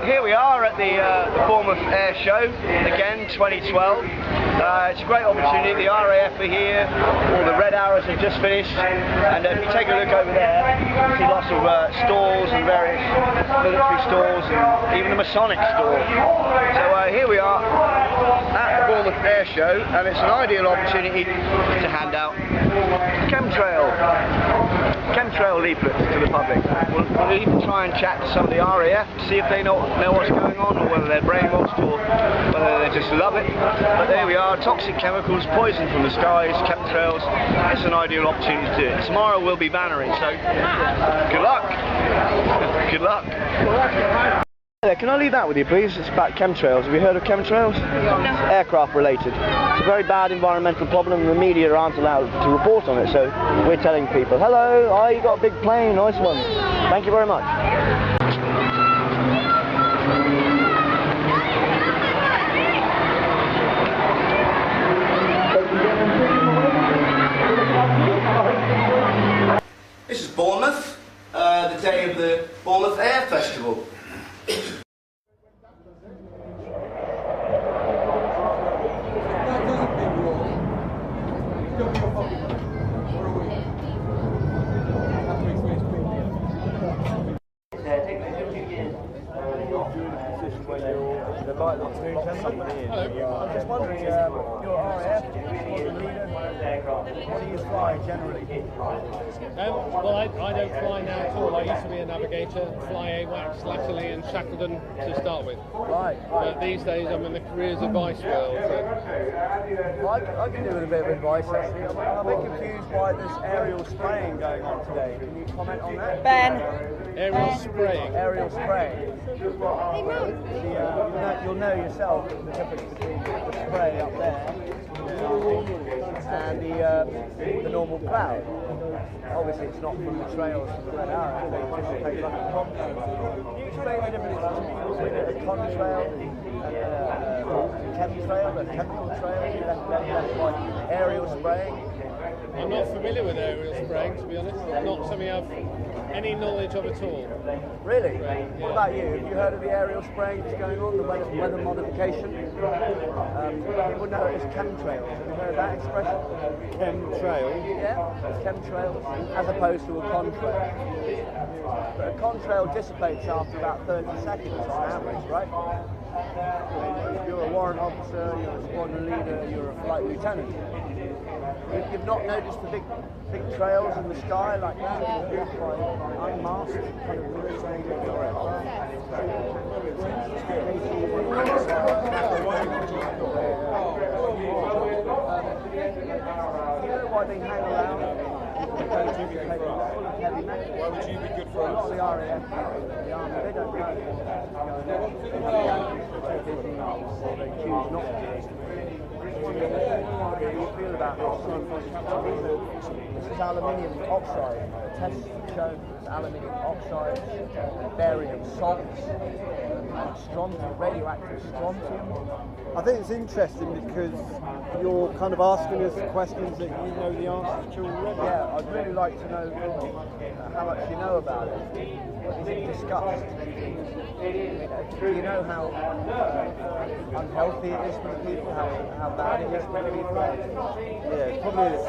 here we are at the Bournemouth Air Show, again 2012. It's a great opportunity. The RAF are here, all the Red Arrows have just finished, and if you take a look over there, you see lots of stalls and various military stalls and even the Masonic store. So here we are at the Bournemouth Air Show, and it's an ideal opportunity to hand out chemtrail leaflets to the public. We'll even try and chat to some of the RAF to see if they know what's going on, or whether they're brainwashed, or whether they just love it. But there we are, toxic chemicals, poison from the skies, chemtrails. It's an ideal opportunity to do it. Tomorrow we'll be bannering, so good luck. Good luck. Can I leave that with you, please? It's about chemtrails. Have you heard of chemtrails? No. Aircraft related. It's a very bad environmental problem, and the media aren't allowed to report on it, so we're telling people, hello, oh, you got a big plane, nice one. Thank you very much. This is Bournemouth, the day of the Bournemouth Air Festival. I'm just wondering, you're RAF, you're the leader, what do you fly generally? Well, I don't fly now at all. I used to be a navigator, fly AWACS latterly in Shackleton to start with. Right. But these days I'm in the careers advice world. So. Well, I can do with a bit of advice actually. I'm a bit confused by this aerial spraying going on today. Can you comment on that? Ben. Aerial spraying. Aerial spraying. You'll know yourself the difference between the spray up there and the normal cloud. Obviously it's not from the trails from the Red Arrow, they dissipate like a contrail. Can you explain the difference between a contrail and a chemtrail, a chemical trail, left by aerial spraying? I'm not familiar with aerial spraying, to be honest. Not something I've any knowledge of at all. Really? Yeah. What about you? Have you heard of the aerial spraying that's going on, the weather modification? People know it as chemtrails. Have you heard that expression? Chemtrails? Yeah, it's chemtrails, as opposed to a contrail. But a contrail dissipates after about 30 seconds on average, right? You're a warrant officer, you're a squadron leader, you're a flight lieutenant. You've not noticed the big trails in the sky like that, by unmasked kind of military aircraft? You know why they hang around? Why would you be good for us? The RAF, the Army, they don't know or they choose not to. How do you feel about this? This is aluminium oxide. Tests have shown it's aluminium oxide, barium salts, and strontium, radioactive strontium. I think it's interesting because you're kind of asking us questions that you know the answers to already. Yeah, I'd really like to know how much you know about it. Is it discussed? Do you know how unhealthy it is for the people, how bad it is for the people? Yeah, probably it's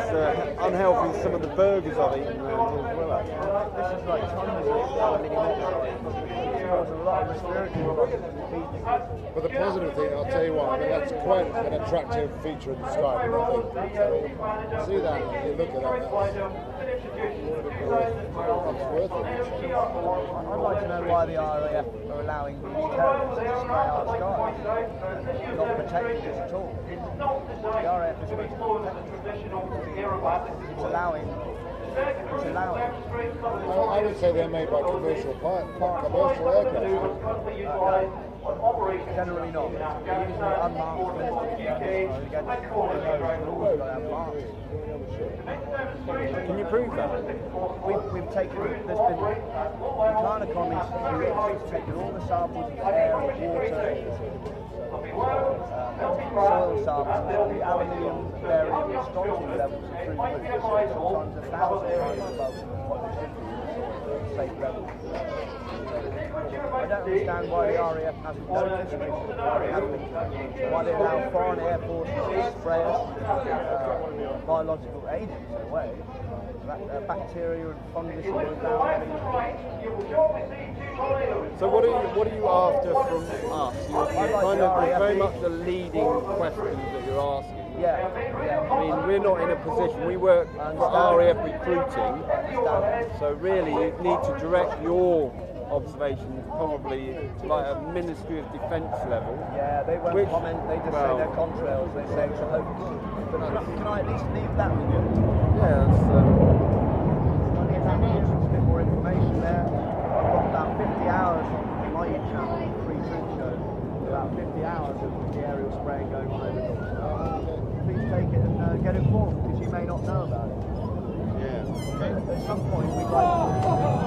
unhealthy, some of the burgers I've eaten around here as well, actually. This is like tons of aluminium oxide. It causes a lot of respiratory problems. But the positive thing, I'll tell you what, I mean, that's quite an attractive feature in the sky, I think. So, see that, you look at that, it's worth it. I'd like to know why the RAF are allowing these terrorists to spray our skies, not protecting us at all. The RAF is supposed to protect us. It's allowing. I would say they're made by commercial aircraft. Generally not. They're usually unmarked military Can you prove that? We've taken, there's been, the China Communist Institute has taken all the samples of air and water, soil samples, the aluminium, barium, and strontium levels are through the roof, sometimes 1,000 times above what they should be. safe level. I don't understand why the RAF hasn't noticed this, why they allow foreign air forces to spray us biological agents in a way, bacteria and fungus going down. So what are you after from us? You're very much the leading questions that you're asking. Yeah. I mean, we're not in a position, we work for RAF recruiting, so really you need to direct your observations probably to like a Ministry of Defence level. Yeah, they won't comment, they just say they're contrails, they say it's a hoax. Can I at least leave that with you? Yeah, that's... a bit more information there. I've got about 50 hours on my YouTube channel, Free Truth Show, about 50 hours of the aerial spraying going on over North. Please take it and get informed, because you may not know about it. Yeah. At some point we'd like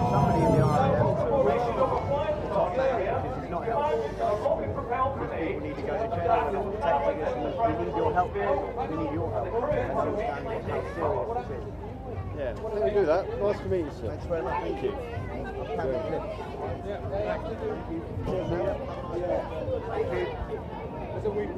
somebody in the RAF to arrest the top man, because he's not helping. These people need to go to jail, they're not protecting us, and we need your help. We need your help. And understand how serious this is. Yeah, we'll do that. Nice to meet you, sir. Thanks very much. Thank you. Thank you. Cheers, man. Thank you. There's a week.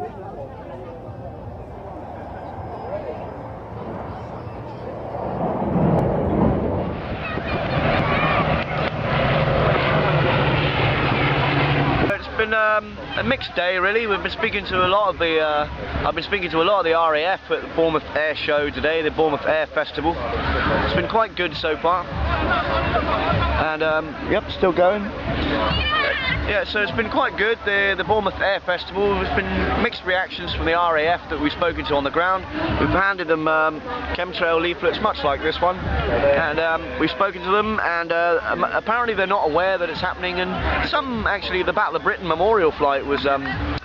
It's been a mixed day really. We've been speaking to a lot of the I've been speaking to a lot of the RAF at the Bournemouth Air Show today, the Bournemouth Air Festival. It's been quite good so far, and yep, still going. Yeah, so it's been quite good, the Bournemouth Air Festival. There's been mixed reactions from the RAF that we've spoken to on the ground. We've handed them chemtrail leaflets, much like this one, and we've spoken to them, and apparently they're not aware that it's happening, and some, actually, the Battle of Britain memorial flight was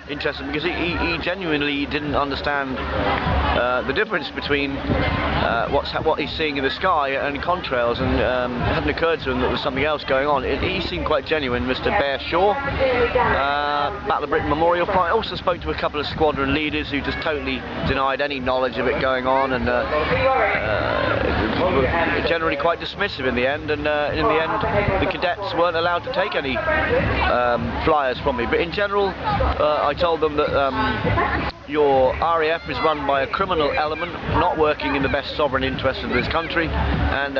interesting, because he genuinely didn't understand the difference between what he's seeing in the sky and contrails, and it hadn't occurred to him that there was something else going on. He seemed quite genuine, Mr. Bear Shaw. Battle of Britain memorial flight. Also spoke to a couple of squadron leaders who just totally denied any knowledge of it going on, and generally quite dismissive in the end, and in the end the cadets weren't allowed to take any flyers from me. But in general, I told them that your RAF is run by a criminal element, not working in the best sovereign interest of this country, and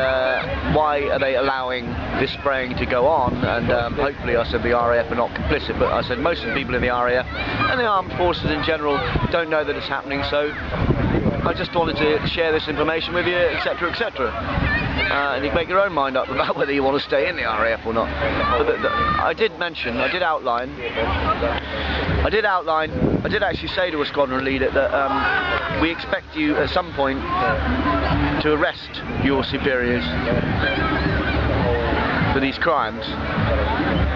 why are they allowing this spraying to go on? And hopefully, I said, the RAF are not complicit, but I said most of the people in the RAF and the armed forces in general don't know that it's happening, so I just wanted to share this information with you, etc, etc. And you can make your own mind up about whether you want to stay in the RAF or not. But I did mention, I did actually say to a squadron leader that we expect you at some point to arrest your superiors for these crimes.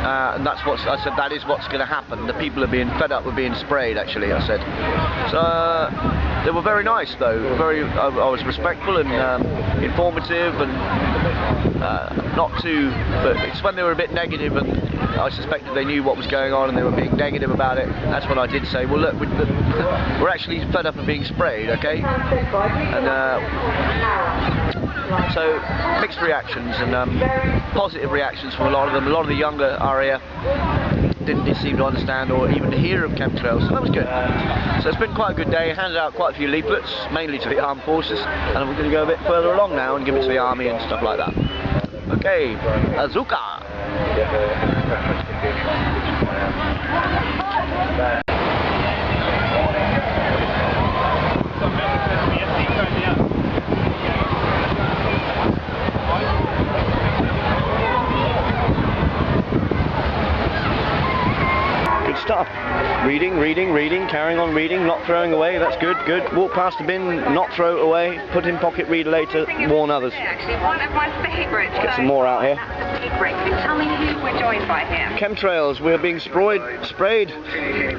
And that's what I said, that is what's going to happen. The people are being fed up with being sprayed, actually, I said. So they were very nice, though. I was respectful and informative, and not too, but it's when they were a bit negative, and I suspected they knew what was going on and they were being negative about it. That's when I did say, well, look, we're actually fed up of being sprayed, okay? And so mixed reactions, and positive reactions from a lot of them. A lot of the younger RAF didn't seem to understand or even to hear of chemtrails, so that was good. So it's been quite a good day. Handed out quite a few leaflets, mainly to the armed forces, and we're going to go a bit further along now and give it to the army and stuff like that. Okay, Azuka! Good stuff. Reading, carrying on reading, not throwing away, that's good. Walk past the bin, not throw it away, put in pocket, read later, warn others. Actually, one of my favourites. Get some more out here. Tell me who we're joined by here. Chemtrails, we're being sprayed,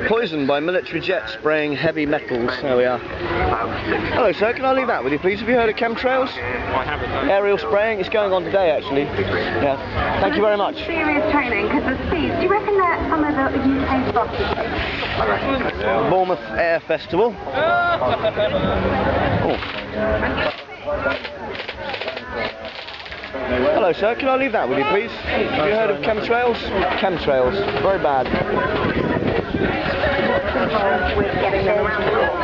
poisoned by military jets spraying heavy metals. There we are. Hello sir, can I leave that with you please? Have you heard of chemtrails? I haven't. Aerial spraying, it's going on today actually. Yeah. Thank you very much. Serious training, because the speeds. Do you reckon that some of the UK stuff? Bournemouth Air Festival. Oh. Hello sir, can I leave that with you please? Have you heard of chemtrails? Chemtrails, very bad. With getting them around the world. We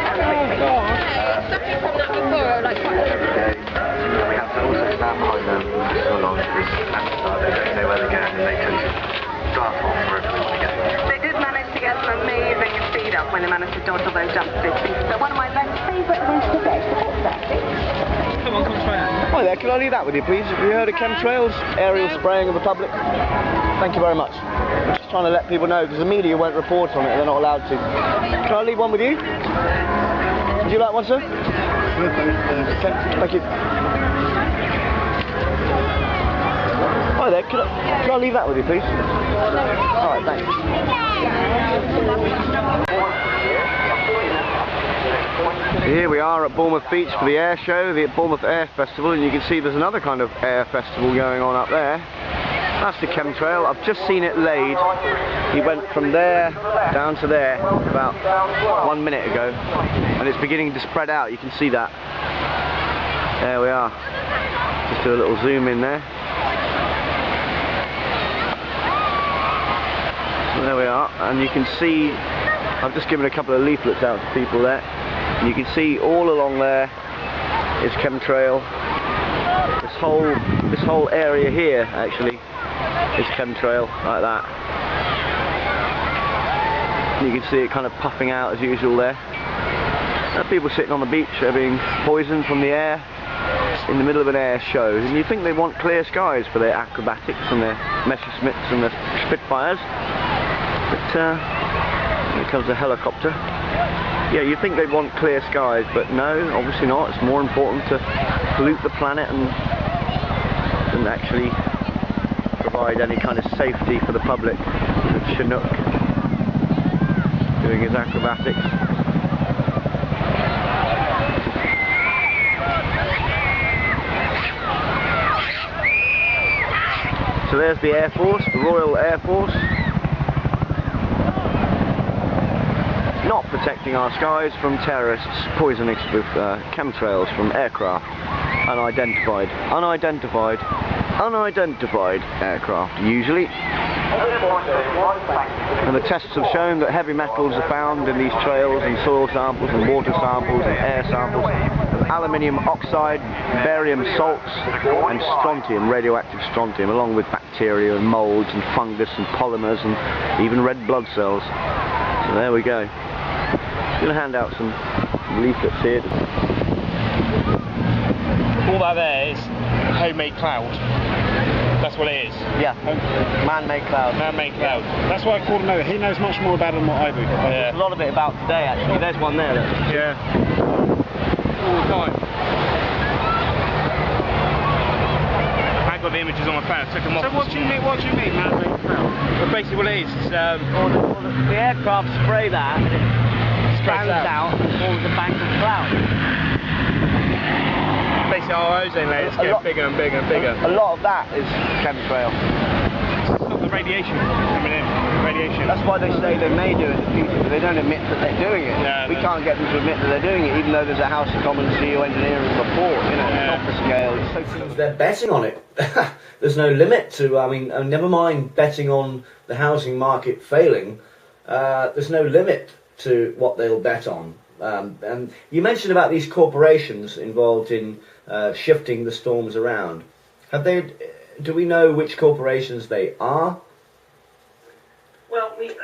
have to also stand behind them so long because they don't know where they're going and they could start off for everyone again. They did manage to get some amazing speed up when they managed to dodge all those jump distance. But one of my very favourite things today. Come on, try it. Hi there, can I leave that with you please? Have you heard of chemtrails? Aerial spraying of the public? Thank you very much. I'm just trying to let people know because the media won't report on it, they're not allowed to. Can I leave one with you? Would you like one, sir? Thank you. Hi there, can I leave that with you please? Alright, thanks. Here we are at Bournemouth Beach for the air show, the Bournemouth Air Festival, and you can see there's another kind of air festival going on up there. That's the chemtrail. I've just seen it laid. He went from there down to there about 1 minute ago, and it's beginning to spread out. You can see that. There we are. Just do a little zoom in there. So there we are, and you can see I've just given a couple of leaflets out to people there. And you can see all along there is chemtrail. This whole area here actually is chemtrail, like that. And you can see it kind of puffing out as usual there. People sitting on the beach are being poisoned from the air in the middle of an air show. And you think they want clear skies for their acrobatics and their Messerschmitts and their Spitfires. But here comes a helicopter. Yeah, you think they'd want clear skies, but no, obviously not. It's more important to pollute the planet and actually provide any kind of safety for the public. Chinook doing his acrobatics. So there's the Air Force, the Royal Air Force. Not protecting our skies from terrorists poisoning us with chemtrails from aircraft. Unidentified aircraft, usually. And the tests have shown that heavy metals are found in these trails, and soil samples, and water samples, and air samples, and aluminium oxide, barium salts, and strontium, radioactive strontium, along with bacteria and moulds and fungus and polymers and even red blood cells. So there we go. I'm going to hand out some leaflets here. All that there is homemade cloud. That's what it is. Yeah, man-made cloud. Man-made cloud. That's why I called him over. He knows much more about it than what I do. Yeah. There's a lot of it about today, actually. There's one there. Yeah. All the time. I got the images on my phone. I took them off. So what do you mean, man-made cloud? But basically what it is, the aircraft spray that, and it spans out and forms a bank of cloud. basically our ozone layers get bigger and bigger and bigger. A lot of that is chemtrail. It's not the radiation coming in. Radiation. That's why they say they may do it in the future, but they don't admit that they're doing it. No, we can't get them to admit that they're doing it, even though there's a House of Commons geoengineering report. You know, it's not the scale. It's so they're betting on it. There's no limit to. I mean, never mind betting on the housing market failing. There's no limit to what they'll bet on. And you mentioned about these corporations involved in shifting the storms around. Do we know which corporations they are? Well, we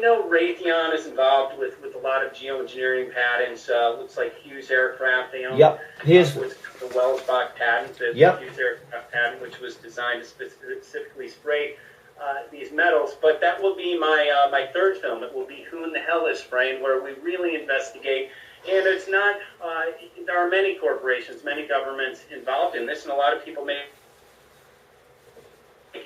know Raytheon is involved with a lot of geoengineering patents. Looks like Hughes Aircraft, they own. Yep. Here's the Welsbach patent, the Hughes Aircraft patent, which was designed to specifically spray these metals. But that will be my third film. It will be Who in the Hell is Spraying, where we really investigate. And it's not. There are many corporations, many governments involved in this, and a lot of people making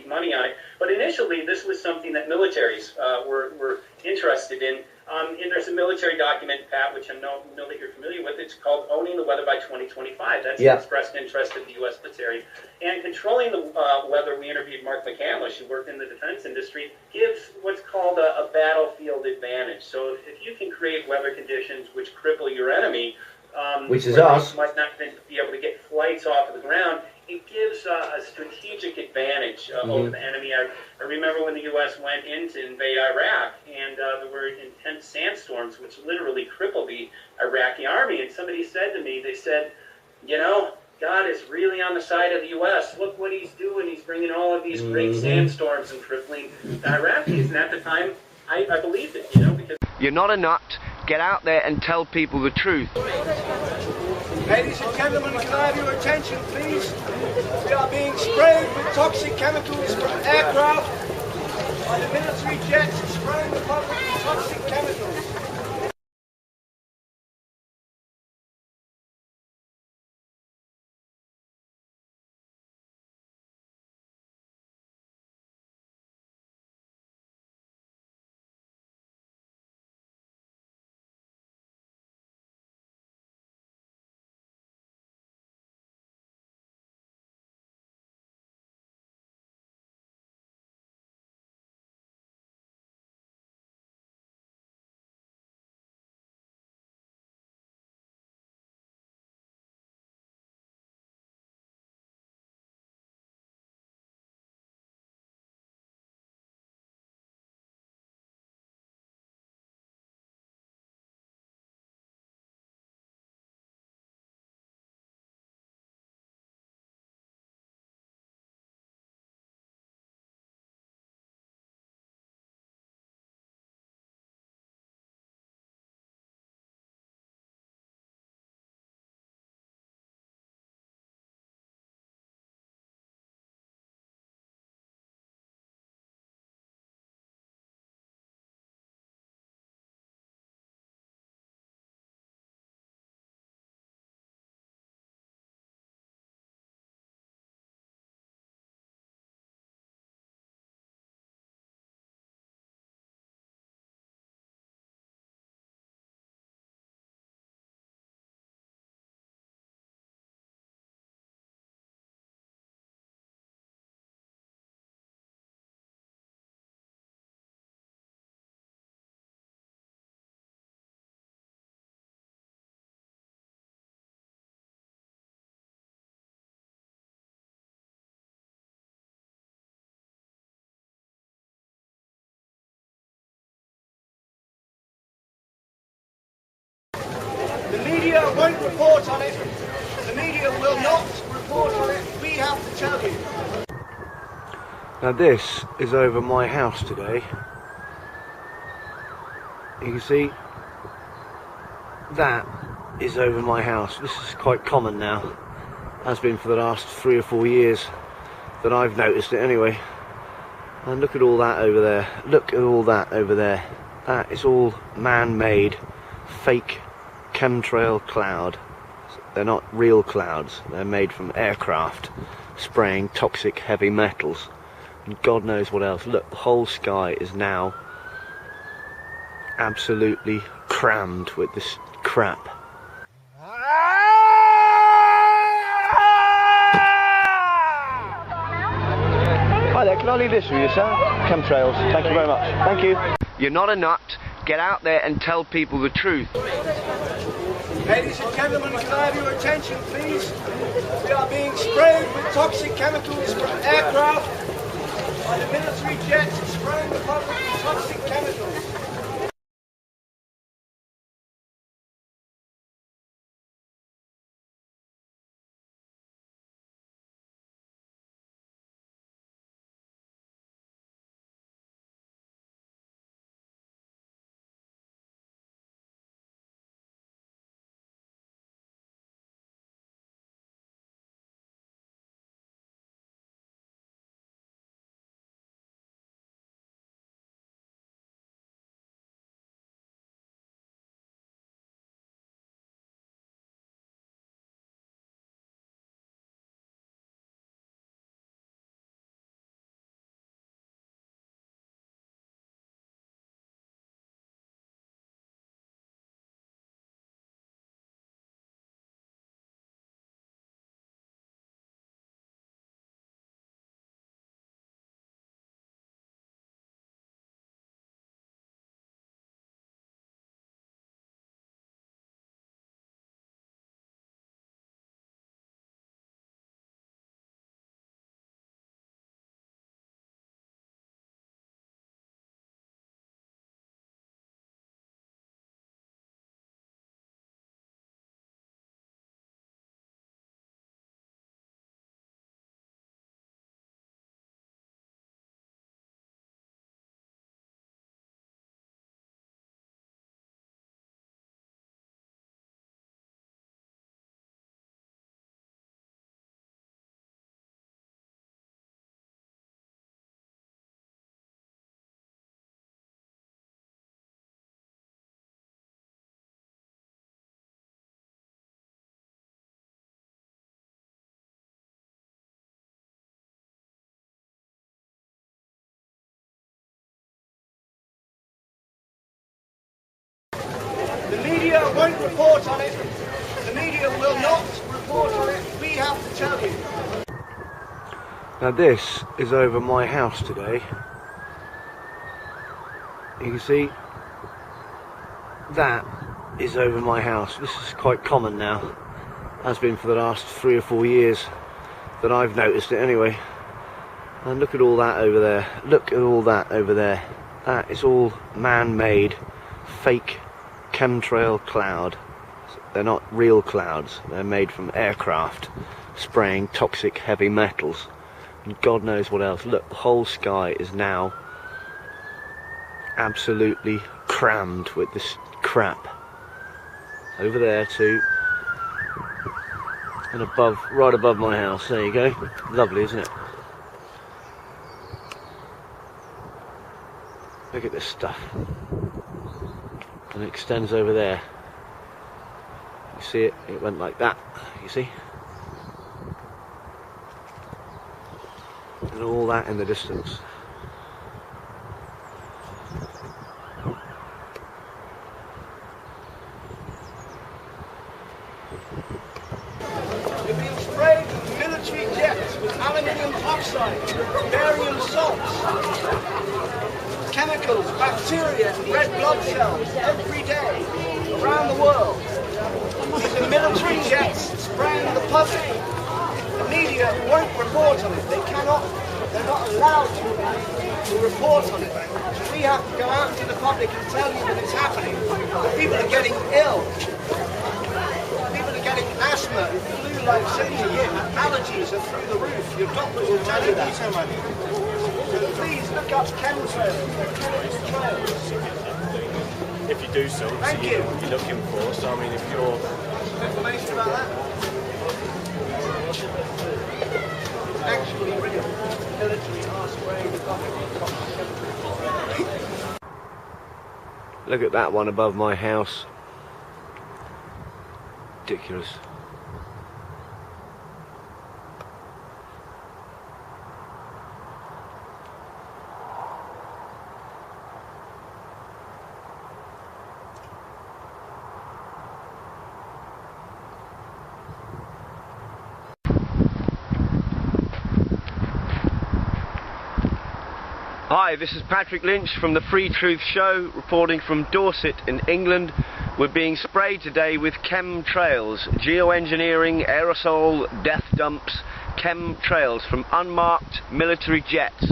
money on it. But initially, this was something that militaries were interested in. And there's a military document, Pat, which I know that you're familiar with. It's called Owning the Weather by 2025. That's the expressed interest of the U.S. military. And controlling the weather, we interviewed Mark McCandlish, who worked in the defense industry, gives what's called a battlefield advantage. So if you can create weather conditions which cripple your enemy, which is us, might not be able to get flights off of the ground, it gives a strategic advantage over the enemy. I remember when the U.S. went in to invade Iraq, and there were intense sandstorms which literally crippled the Iraqi army. And somebody said to me, they said, you know, God is really on the side of the U.S. Look what he's doing. He's bringing all of these great sandstorms and crippling the Iraqis. And at the time, I believed it, you know, because... You're not a nut. Get out there and tell people the truth. Ladies and gentlemen, can I have your attention, please? We are being sprayed with toxic chemicals from aircraft by the military jets spraying the public with toxic chemicals. The media won't report on it. The media will not report on it. We have to tell you. Now this is over my house today. You can see that is over my house. This is quite common now. Has been for the last 3 or 4 years that I've noticed it anyway. And look at all that over there. Look at all that over there. That is all man-made, fake chemtrail cloud. They're not real clouds. They're made from aircraft spraying toxic heavy metals. And God knows what else. Look, the whole sky is now absolutely crammed with this crap. Hi there, can I leave this with you, sir? Chemtrails. Thank you very much. Thank you. You're not a nut. Get out there and tell people the truth. Ladies and gentlemen, can I have your attention, please? We are being sprayed with toxic chemicals from aircraft by the military jets spraying the public with toxic chemicals. won't report on it. The media will not report on it. We have to tell you. Now this is over my house today. You can see that is over my house. This is quite common now. Has been for the last 3 or 4 years that I've noticed it anyway. And look at all that over there. Look at all that over there. That is all man-made, fake chemtrail cloud. They're not real clouds. They're made from aircraft spraying toxic heavy metals. And God knows what else. Look, the whole sky is now absolutely crammed with this crap. Over there too. And above, right above my house. There you go. Lovely, isn't it? Look at this stuff. And it extends over there. You see it? It went like that. You see? And all that in the distance. You're being sprayed with military jets with aluminium oxide, barium salts, chemicals, bacteria, and red blood cells every day around the world. These are military jets spraying the public. The media won't report on it. They cannot. They're not allowed to report on it. We have to go out to the public and tell you that it's happening. That people are getting ill. People are getting asthma and flu-like symptoms. Allergies are through the roof. Your doctors will tell you that. So please look up chemtrails. Chemtrails. If you do so, Thank you you. know what you're looking for. So I mean, if you're Information about that? Actually real. Military are spraying the public with toxic chemicals. Look at that one above my house. Ridiculous. Hi, this is Patrick Lynch from the Free Truth Show, reporting from Dorset in England. We're being sprayed today with chemtrails, geoengineering, aerosol, death dumps, chemtrails from unmarked military jets.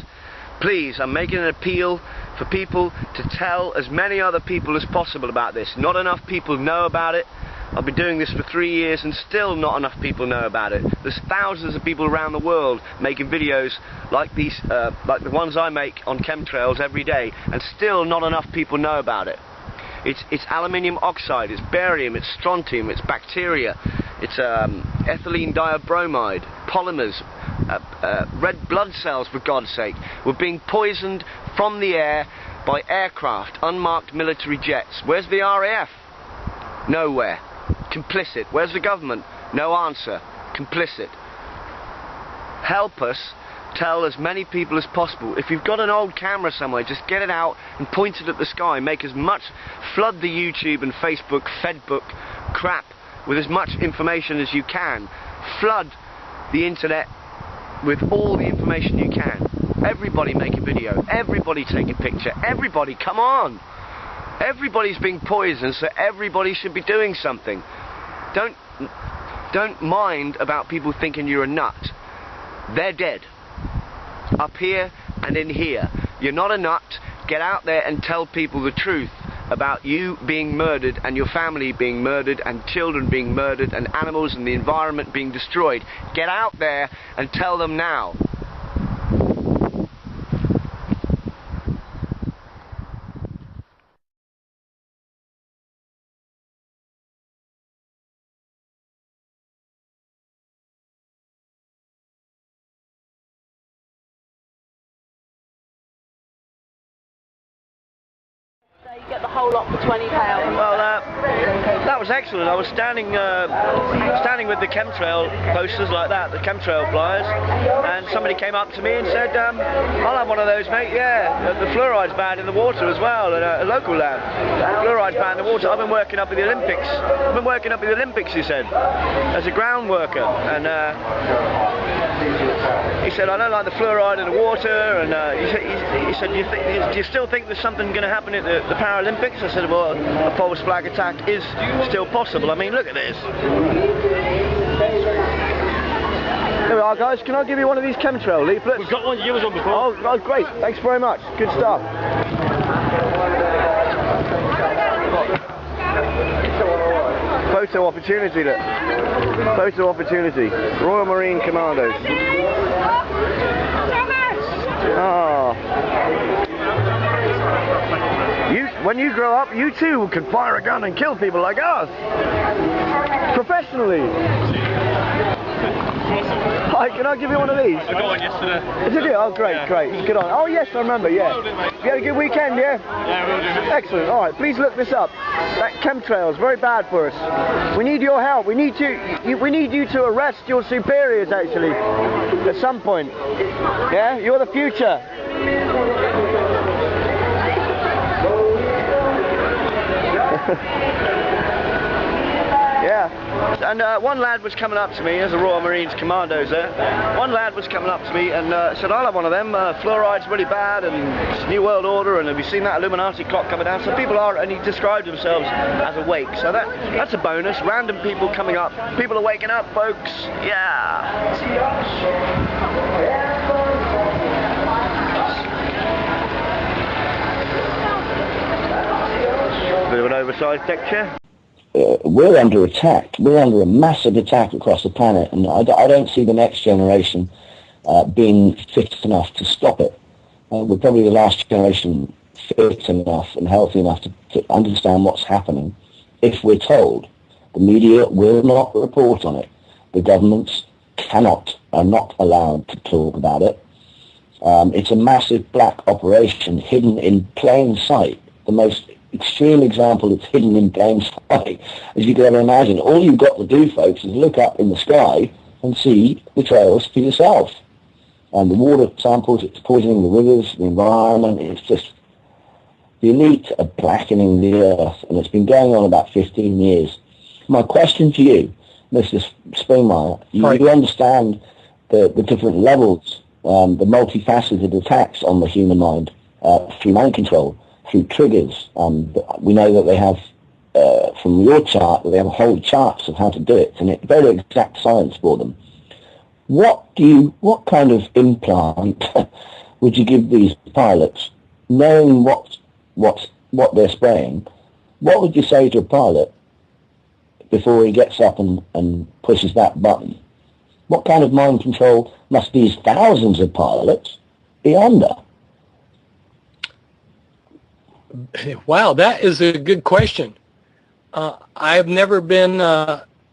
Please, I'm making an appeal for people to tell as many other people as possible about this. Not enough people know about it. I've been doing this for 3 years and still not enough people know about it. There's thousands of people around the world making videos like these, like the ones I make on chemtrails every day, and still not enough people know about it. It's aluminium oxide, it's barium, it's strontium, it's bacteria, it's ethylene dibromide, polymers, red blood cells, for God's sake. We're being poisoned from the air by aircraft, unmarked military jets. Where's the RAF? Nowhere. Complicit. Where's the government? No answer. Complicit. Help us tell as many people as possible. If you've got an old camera somewhere, just get it out and point it at the sky. Make as much, flood the YouTube and Facebook, Fedbook crap with as much information as you can. Flood the internet with all the information you can. Everybody make a video. Everybody take a picture. Everybody, come on. Everybody's being poisoned, so everybody should be doing something. Don't mind about people thinking you're a nut. They're dead. Up here and in here. You're not a nut. Get out there and tell people the truth about you being murdered and your family being murdered and children being murdered and animals and the environment being destroyed. Get out there and tell them now. You get work the whole lot for £20? Well, that was excellent. I was standing with the chemtrail posters like that, the chemtrail flyers, and somebody came up to me and said, I'll have one of those, mate. Yeah, the fluoride's banned in the water as well, at a local lab. Fluoride's banned in the water. I've been working up at the Olympics. He said, as a ground worker, and he said, I don't like the fluoride in the water, and he said, do you still think there's something going to happen at the Paralympics? I said, well, a false flag attack is still possible. I mean, look at this. Here we are, guys. Can I give you one of these chemtrail leaflets? We've got one. You was on before. Oh, great. Thanks very much. Good stuff. Photo opportunity, look. Photo opportunity. Royal Marine Commandos. Ah. When you grow up, you too can fire a gun and kill people like us. Professionally. Hi, can I give you one of these? I got one yesterday. Did you? Oh, great, great. Good on. Oh, yes, I remember, yeah. Well done, mate. You had a good weekend, yeah? Yeah, we'll do. Excellent. All right, please look this up. That chemtrails, very bad for us. We need your help. We need you to arrest your superiors, actually, at some point. Yeah? You're the future. Yeah, and one lad was coming up to me, as a Royal Marines Commandos there, one lad was coming up to me and said, I'll have one of them, fluoride's really bad and it's New World Order, and have you seen that Illuminati clock coming down? So people are, and he described themselves as awake, so that's a bonus. Random people coming up, people are waking up, folks, yeah. Bit of an oversized deck chair. We're under attack. We're under a massive attack across the planet, and I don't see the next generation being fit enough to stop it. We're probably the last generation fit enough and healthy enough to understand what's happening. If we're told, the media will not report on it. The governments are not allowed to talk about it. It's a massive black operation hidden in plain sight. The most extreme example that's hidden in plain sight, as you can ever imagine. All you've got to do, folks, is look up in the sky and see the trails for yourself. And the water samples, it's poisoning the rivers, the environment, it's just... The elite are blackening the earth, and it's been going on about 15 years. My question to you, Mr. Springmeier, you understand the different levels, the multifaceted attacks on the human mind through mind control, through triggers. We know that they have, from your chart, that they have whole charts of how to do it, and it's very exact science for them. What kind of implant would you give these pilots, knowing what they're spraying? What would you say to a pilot before he gets up and pushes that button? What kind of mind control must these thousands of pilots be under? Wow, that is a good question. I've never been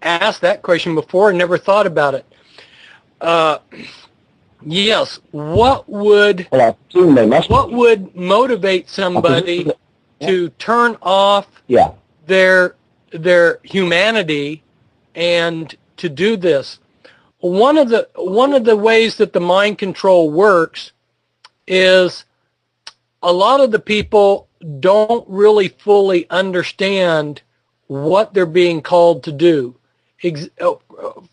asked that question before and never thought about it. Yes, what would motivate somebody to turn off their humanity and to do this? One of the ways that the mind control works is a lot of the people don't really fully understand what they're being called to do.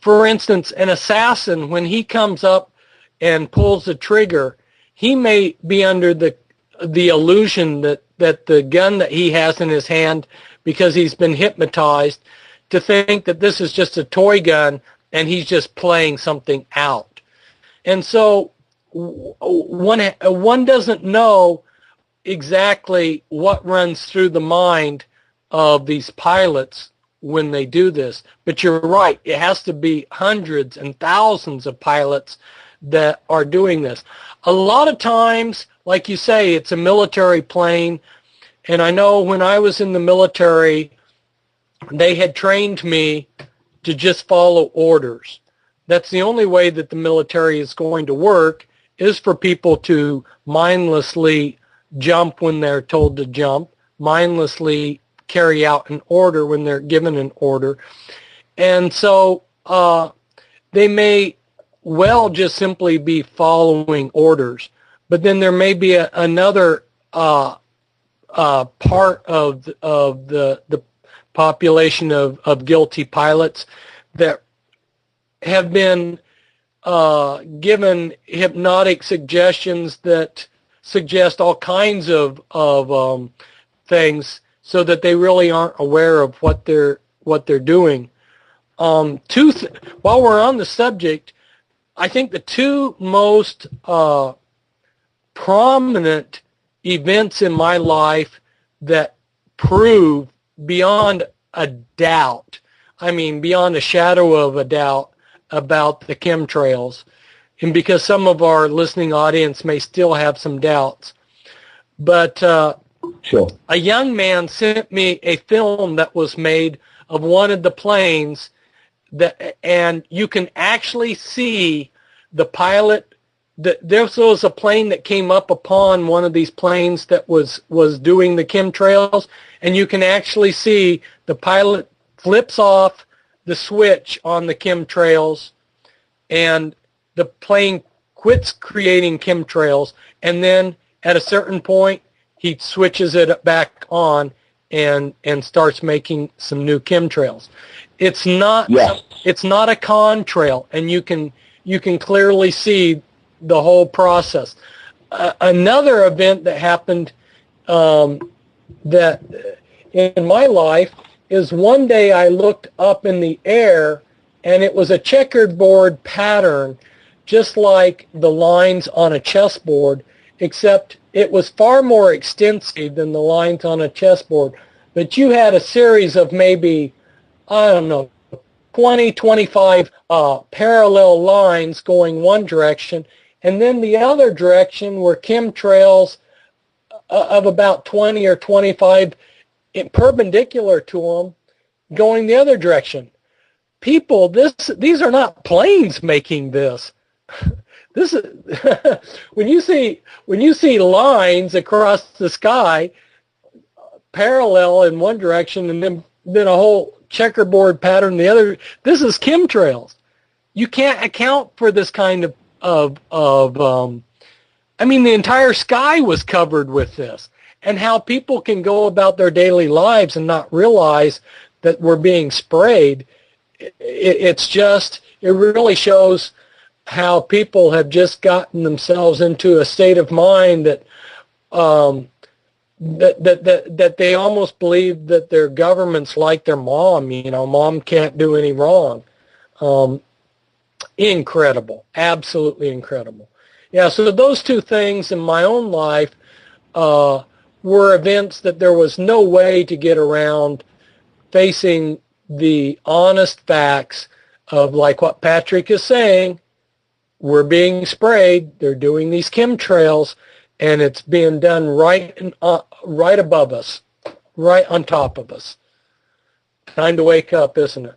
For instance, an assassin, when he comes up and pulls the trigger, he may be under the illusion that the gun that he has in his hand, because he's been hypnotized, to think that this is just a toy gun and he's just playing something out. And so one doesn't know exactly what runs through the mind of these pilots when they do this. But you're right, it has to be hundreds and thousands of pilots that are doing this. A lot of times, like you say, it's a military plane, and I know when I was in the military, they had trained me to just follow orders. That's the only way that the military is going to work, is for people to mindlessly jump when they're told to jump, mindlessly carry out an order when they're given an order. And so they may well just simply be following orders, but then there may be another part of the population of guilty pilots that have been given hypnotic suggestions that suggest all kinds of things, so that they really aren't aware of what they're doing. While we're on the subject, I think the two most prominent events in my life that prove beyond a doubt, I mean beyond a shadow of a doubt, about the chemtrails, and because some of our listening audience may still have some doubts, but sure. A young man sent me a film that was made of one of the planes, and you can actually see the pilot. There was a plane that came up upon one of these planes that was doing the chemtrails, and you can actually see the pilot flips off the switch on the chemtrails, and the plane quits creating chemtrails, and then at a certain point he switches it back on and starts making some new chemtrails. It's not it's not a contrail, and you can clearly see the whole process. Another event that happened that in my life is one day I looked up in the air, and it was a checkerboard pattern, just like the lines on a chessboard, except it was far more extensive than the lines on a chessboard. But you had a series of maybe, I don't know, 20, 25 parallel lines going one direction, and then the other direction were chemtrails of about 20 or 25 perpendicular to them going the other direction. People, these are not planes making this. This is when you see lines across the sky parallel in one direction and then a whole checkerboard pattern the other. This is chemtrails. You can't account for this kind of I mean, the entire sky was covered with this, and how people can go about their daily lives and not realize that we're being sprayed. It really shows how people have just gotten themselves into a state of mind that that they almost believe that their government's like their mom. You know, mom can't do any wrong. Incredible, absolutely incredible. Yeah, so those two things in my own life were events that there was no way to get around, facing the honest facts of, like what Patrick is saying, we're being sprayed, they're doing these chemtrails, and it's being done right above us, right on top of us. Time to wake up, isn't it?